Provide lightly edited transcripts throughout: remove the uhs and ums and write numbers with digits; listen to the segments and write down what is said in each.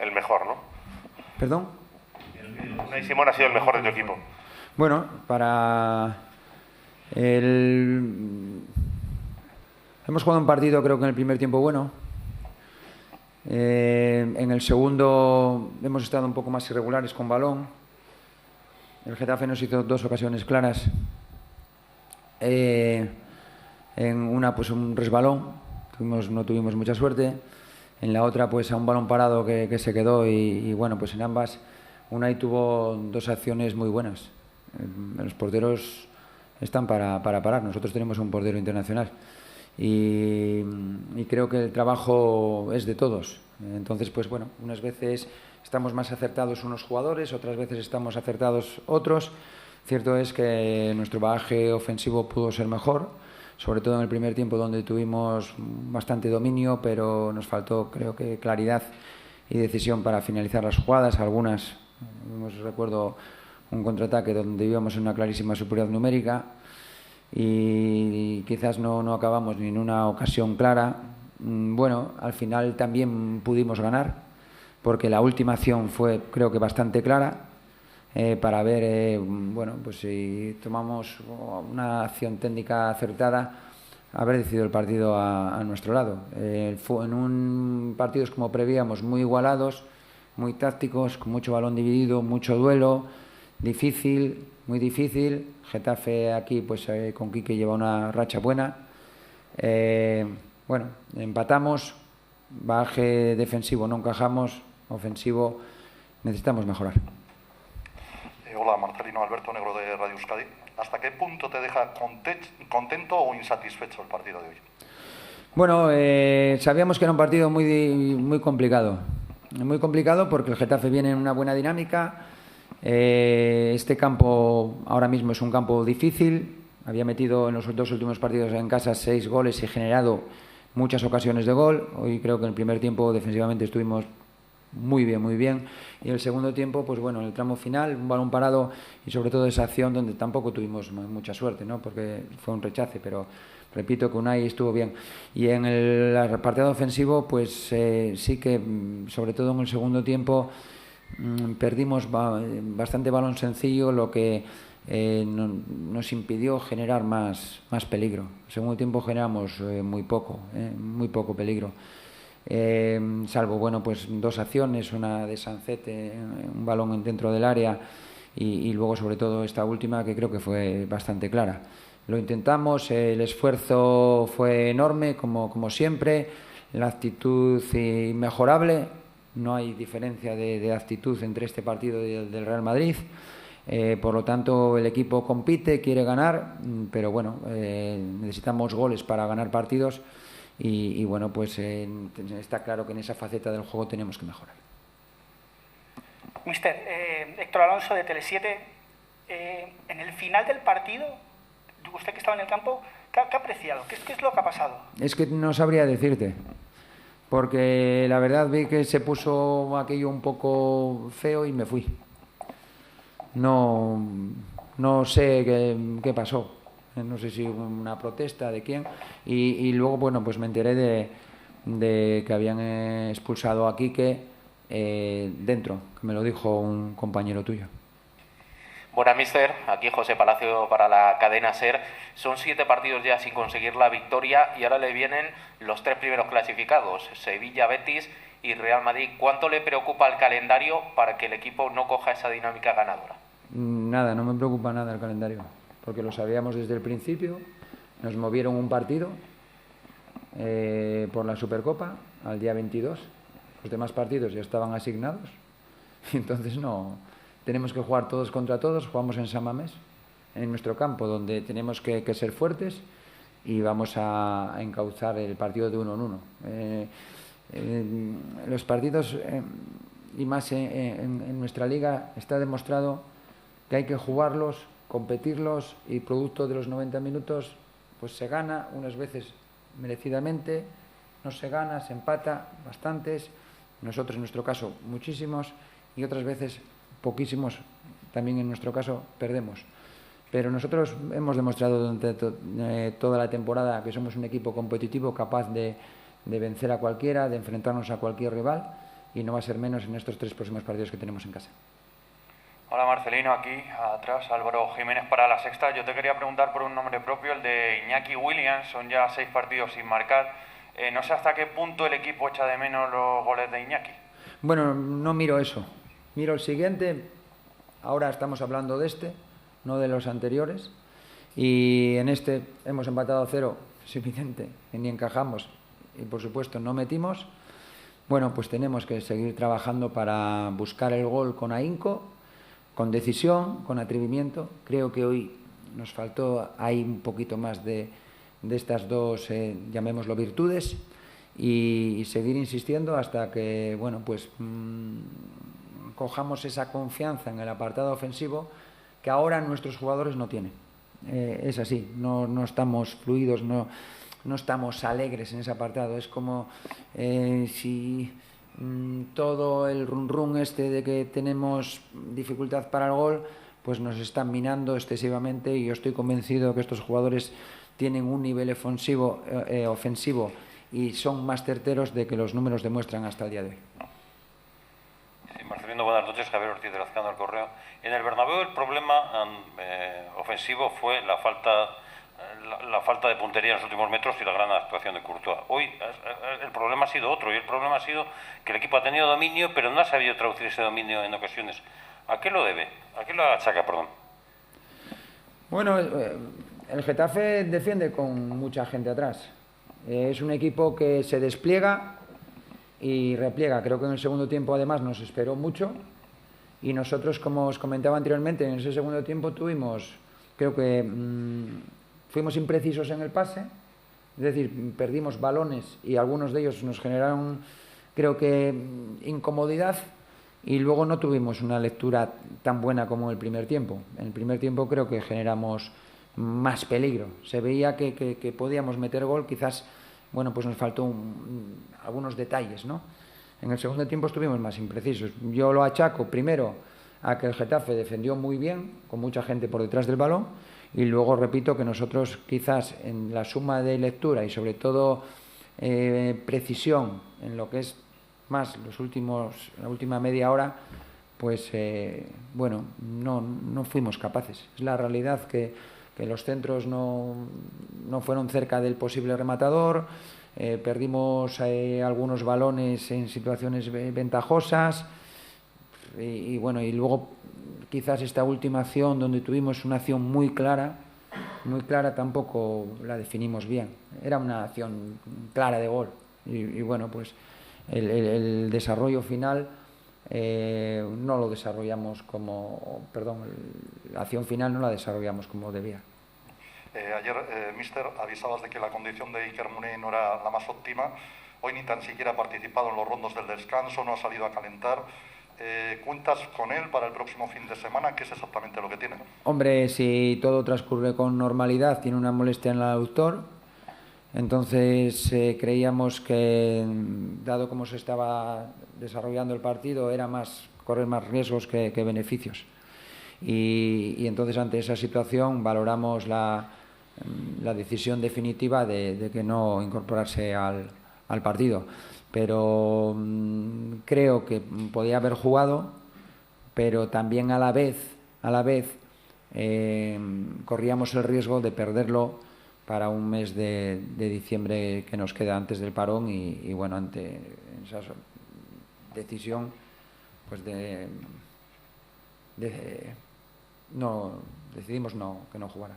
el mejor, ¿no? ¿Perdón? Unai Simón ha sido el mejor de tu equipo. Bueno, hemos jugado un partido, creo que en el primer tiempo bueno. En el segundo hemos estado un poco más irregulares con balón. El Getafe nos hizo 2 ocasiones claras. En una, pues un resbalón, no tuvimos mucha suerte. En la otra, pues a un balón parado que se quedó y bueno, pues en ambas Unai tuvo 2 acciones muy buenas. Los porteros están para parar. Nosotros tenemos un portero internacional y creo que el trabajo es de todos. Entonces, pues bueno, unas veces estamos más acertados unos jugadores, otras veces estamos acertados otros. Cierto es que nuestro bagaje ofensivo pudo ser mejor, sobre todo en el primer tiempo, donde tuvimos bastante dominio, pero nos faltó, creo que, claridad y decisión para finalizar las jugadas. Algunas, recuerdo un contraataque donde íbamos en una clarísima superioridad numérica y quizás no acabamos ni en una ocasión clara. Bueno, al final también pudimos ganar, porque la última acción fue, creo que, bastante clara. Para ver, bueno, pues si tomamos una acción técnica acertada, haber decidido el partido a nuestro lado. En un partidos como prevíamos, muy igualados, muy tácticos, con mucho balón dividido, mucho duelo, difícil, muy difícil. Getafe aquí, pues con Quique lleva una racha buena. Bueno, empatamos, bagaje defensivo no encajamos, ofensivo necesitamos mejorar. Hola, Marcelino Alberto Negro de Radio Euskadi. ¿Hasta qué punto te deja contento o insatisfecho el partido de hoy? Bueno, sabíamos que era un partido muy complicado. Muy complicado porque el Getafe viene en una buena dinámica. Este campo ahora mismo es un campo difícil. Había metido en los 2 últimos partidos en casa 6 goles y generado muchas ocasiones de gol. Hoy creo que en el primer tiempo defensivamente estuvimos muy bien. Y en el segundo tiempo, pues bueno, en el tramo final, un balón parado y sobre todo esa acción donde tampoco tuvimos mucha suerte, ¿no? Porque fue un rechace, pero repito que Unai estuvo bien. Y en el apartado ofensivo, pues sí que, sobre todo en el segundo tiempo, perdimos bastante balón sencillo, lo que nos impidió generar más peligro. En el segundo tiempo generamos muy poco peligro. Salvo, bueno, pues 2 acciones, una de Sancet, un balón dentro del área y luego sobre todo esta última, que creo que fue bastante clara. Lo intentamos, el esfuerzo fue enorme, como siempre, la actitud inmejorable. No hay diferencia de actitud entre este partido y el del Real Madrid. Por lo tanto, el equipo compite, quiere ganar, pero bueno, necesitamos goles para ganar partidos. Y bueno, pues está claro que en esa faceta del juego tenemos que mejorar. Mister, Héctor Alonso de Tele7, en el final del partido, usted que estaba en el campo, ¿qué ha apreciado? ¿Qué es lo que ha pasado? Es que no sabría decirte, porque la verdad vi que se puso aquello un poco feo y me fui. No sé qué pasó. No sé si una protesta de quién. Y luego, bueno, pues me enteré de que habían expulsado a Quique dentro, que me lo dijo un compañero tuyo. Bueno, mister, aquí José Palacio para la cadena SER. Son 7 partidos ya sin conseguir la victoria y ahora le vienen los 3 primeros clasificados, Sevilla, Betis y Real Madrid. ¿Cuánto le preocupa el calendario para que el equipo no coja esa dinámica ganadora? Nada, no me preocupa nada el calendario, porque lo sabíamos desde el principio. Nos movieron un partido por la Supercopa al día 22. Los demás partidos ya estaban asignados y entonces no tenemos que jugar todos contra todos. Jugamos en San Mamés, en nuestro campo, donde tenemos que ser fuertes, y vamos a encauzar el partido de 1 en 1. Los partidos, y más en nuestra liga, está demostrado que hay que jugarlos, competirlos, y producto de los 90 minutos pues se gana, unas veces merecidamente, no se gana, se empata bastantes, nosotros en nuestro caso muchísimos, y otras veces poquísimos, también en nuestro caso perdemos. Pero nosotros hemos demostrado durante toda la temporada que somos un equipo competitivo, capaz de vencer a cualquiera, de enfrentarnos a cualquier rival, y no va a ser menos en estos 3 próximos partidos que tenemos en casa. Hola Marcelino, aquí atrás Álvaro Jiménez para La Sexta. Yo te quería preguntar por un nombre propio, el de Iñaki Williams. Son ya 6 partidos sin marcar. No sé hasta qué punto el equipo echa de menos los goles de Iñaki. Bueno, no miro eso. Miro el siguiente. Ahora estamos hablando de este, no de los anteriores. Y en este hemos empatado a 0, es evidente, que ni encajamos y por supuesto no metimos. Bueno, pues tenemos que seguir trabajando para buscar el gol con ahínco, con decisión, con atrevimiento. Creo que hoy nos faltó ahí un poquito más de estas dos, llamémoslo, virtudes, y seguir insistiendo hasta que, bueno, pues cojamos esa confianza en el apartado ofensivo que ahora nuestros jugadores no tienen. Es así, no estamos fluidos, no estamos alegres en ese apartado. Es como si todo el run este de que tenemos dificultad para el gol, pues nos están minando excesivamente, y yo estoy convencido que estos jugadores tienen un nivel ofensivo y son más certeros de que los números demuestran hasta el día de hoy. Sí, Marcelino, buenas noches. Javier Ortiz de Lazcano del Correo. En el Bernabéu el problema ofensivo fue la falta de puntería en los últimos metros y la gran actuación de Courtois. Hoy el problema ha sido otro, y el problema ha sido que el equipo ha tenido dominio, pero no ha sabido traducir ese dominio en ocasiones. ¿A qué lo debe? ¿A qué lo achaca, perdón? Bueno, el Getafe defiende con mucha gente atrás. Es un equipo que se despliega y repliega. Creo que en el segundo tiempo además nos esperó mucho, y nosotros, como os comentaba anteriormente, en ese segundo tiempo creo que fuimos imprecisos en el pase, es decir, perdimos balones y algunos de ellos nos generaron, creo que, incomodidad, y luego no tuvimos una lectura tan buena como en el primer tiempo. En el primer tiempo creo que generamos más peligro, se veía que podíamos meter gol, quizás, bueno, pues nos faltó algunos detalles, ¿no? En el segundo tiempo estuvimos más imprecisos. Yo lo achaco primero a que el Getafe defendió muy bien, con mucha gente por detrás del balón, y luego repito que nosotros quizás en la suma de lectura y sobre todo precisión en lo que es más la última media hora, pues bueno, no fuimos capaces. Es la realidad que los centros no fueron cerca del posible rematador, perdimos algunos balones en situaciones ventajosas, y bueno, y luego quizás esta última acción donde tuvimos una acción muy clara tampoco la definimos bien. Era una acción clara de gol, y bueno, pues el desarrollo final no lo desarrollamos la acción final no la desarrollamos como debía. Ayer, Mister, avisabas de que la condición de Iker Muniain no era la más óptima. Hoy ni tan siquiera ha participado en los rondos del descanso, no ha salido a calentar. ¿Cuentas con él para el próximo fin de semana? ¿Qué es exactamente lo que tiene? Hombre, si todo transcurre con normalidad, tiene una molestia en el aductor. Entonces creíamos que, dado cómo se estaba desarrollando el partido, era correr más riesgos que beneficios. Y entonces, ante esa situación, valoramos la decisión definitiva de que no incorporarse al partido. Pero creo que podía haber jugado, pero también a la vez corríamos el riesgo de perderlo para un mes de diciembre que nos queda antes del parón, y bueno, ante esa decisión, pues decidimos que no jugara.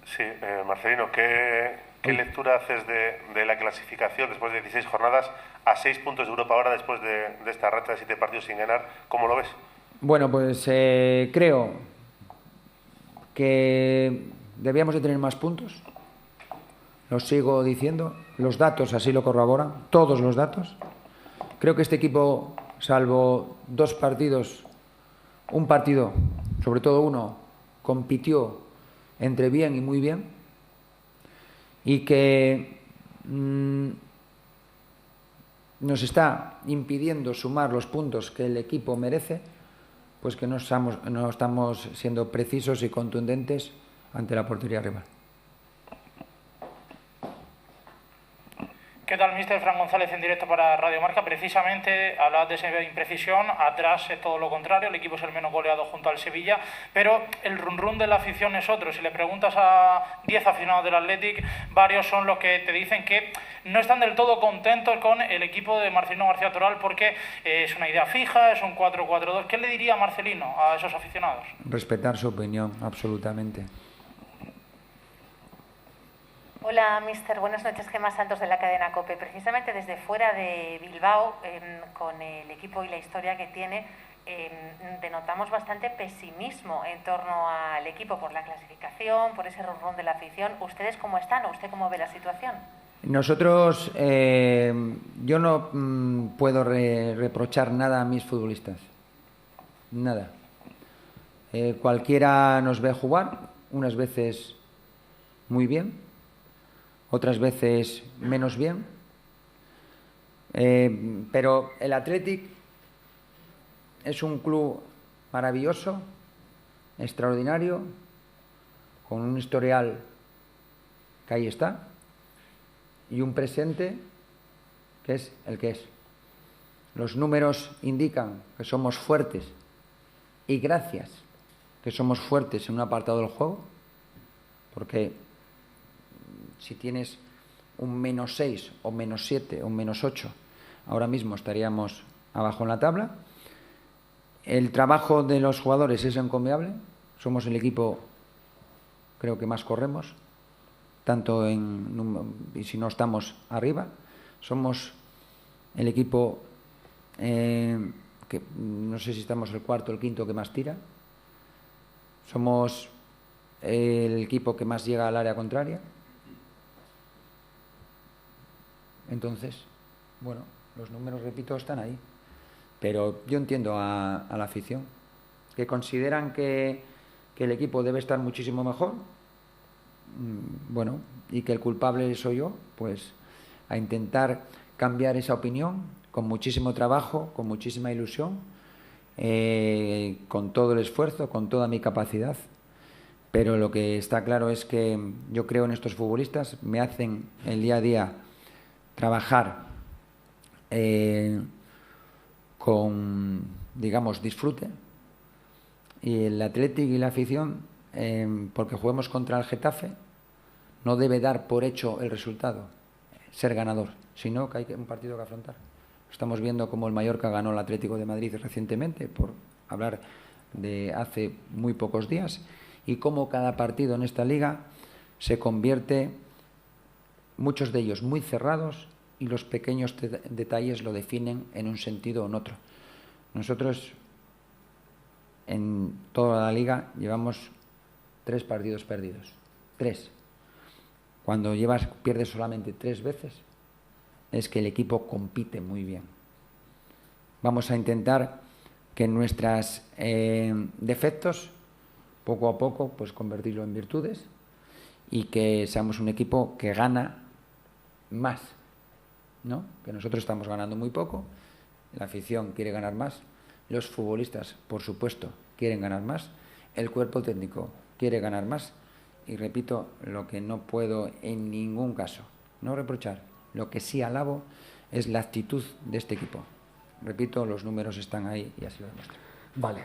Sí, Marcelino, ¿qué lectura haces de la clasificación después de 16 jornadas a 6 puntos de Europa ahora, después de esta racha de 7 partidos sin ganar? ¿Cómo lo ves? Bueno, pues creo que debíamos de tener más puntos. Lo sigo diciendo, los datos así lo corroboran, todos los datos. Creo que este equipo, salvo 2 partidos, un partido, sobre todo uno, compitió entre bien y muy bien, y que nos está impidiendo sumar los puntos que el equipo merece, pues que no estamos siendo precisos y contundentes ante la portería rival. ¿Qué tal, mister? Fran González en directo para Radio Marca. Precisamente hablabas de esa imprecisión, atrás es todo lo contrario, el equipo es el menos goleado junto al Sevilla, pero el run de la afición es otro. Si le preguntas a 10 aficionados del Athletic, varios son los que te dicen que no están del todo contentos con el equipo de Marcelino García Toral porque es una idea fija, es un 4-4-2. ¿Qué le diría Marcelino a esos aficionados? Respetar su opinión, absolutamente. Hola, mister. Buenas noches. Gemma Santos de la cadena COPE. Precisamente desde fuera de Bilbao, con el equipo y la historia que tiene, denotamos bastante pesimismo en torno al equipo por la clasificación, por ese ronrón de la afición. ¿Ustedes cómo están o usted cómo ve la situación? Nosotros, yo no puedo reprochar nada a mis futbolistas. Nada. Cualquiera nos ve jugar, unas veces muy bien, otras veces menos bien, pero el Athletic es un club maravilloso, extraordinario, con un historial que ahí está y un presente que es el que es. Los números indican que somos fuertes y gracias que somos fuertes en un apartado del juego, porque si tienes un -6 o -7 o un -8, ahora mismo estaríamos abajo en la tabla. El trabajo de los jugadores es encomiable. Somos el equipo, creo que más corremos, tanto y si no estamos arriba. Somos el equipo que no sé si estamos el cuarto o el quinto que más tira. Somos el equipo que más llega al área contraria. Entonces, bueno, los números, repito, están ahí. Pero yo entiendo a la afición, que consideran que el equipo debe estar muchísimo mejor, bueno, y que el culpable soy yo, pues a intentar cambiar esa opinión con muchísimo trabajo, con muchísima ilusión, con todo el esfuerzo, con toda mi capacidad. Pero lo que está claro es que yo creo en estos futbolistas, me hacen el día a día trabajar con, digamos, disfrute, y el Athletic y la afición, porque juguemos contra el Getafe, no debe dar por hecho el resultado, ser ganador, sino que hay un partido que afrontar. Estamos viendo cómo el Mallorca ganó al Atlético de Madrid recientemente, por hablar de hace muy pocos días, y cómo cada partido en esta liga se convierte, muchos de ellos muy cerrados, y los pequeños detalles lo definen en un sentido o en otro. Nosotros en toda la liga llevamos 3 partidos perdidos. 3. Cuando pierdes solamente 3 veces, es que el equipo compite muy bien. Vamos a intentar que nuestros defectos, poco a poco, pues convertirlo en virtudes, y que seamos un equipo que gana más, ¿no? Que nosotros estamos ganando muy poco, la afición quiere ganar más, los futbolistas, por supuesto, quieren ganar más, el cuerpo técnico quiere ganar más, y repito, lo que no puedo en ningún caso, no reprochar, lo que sí alabo es la actitud de este equipo. Repito, los números están ahí y así lo demuestran. Vale,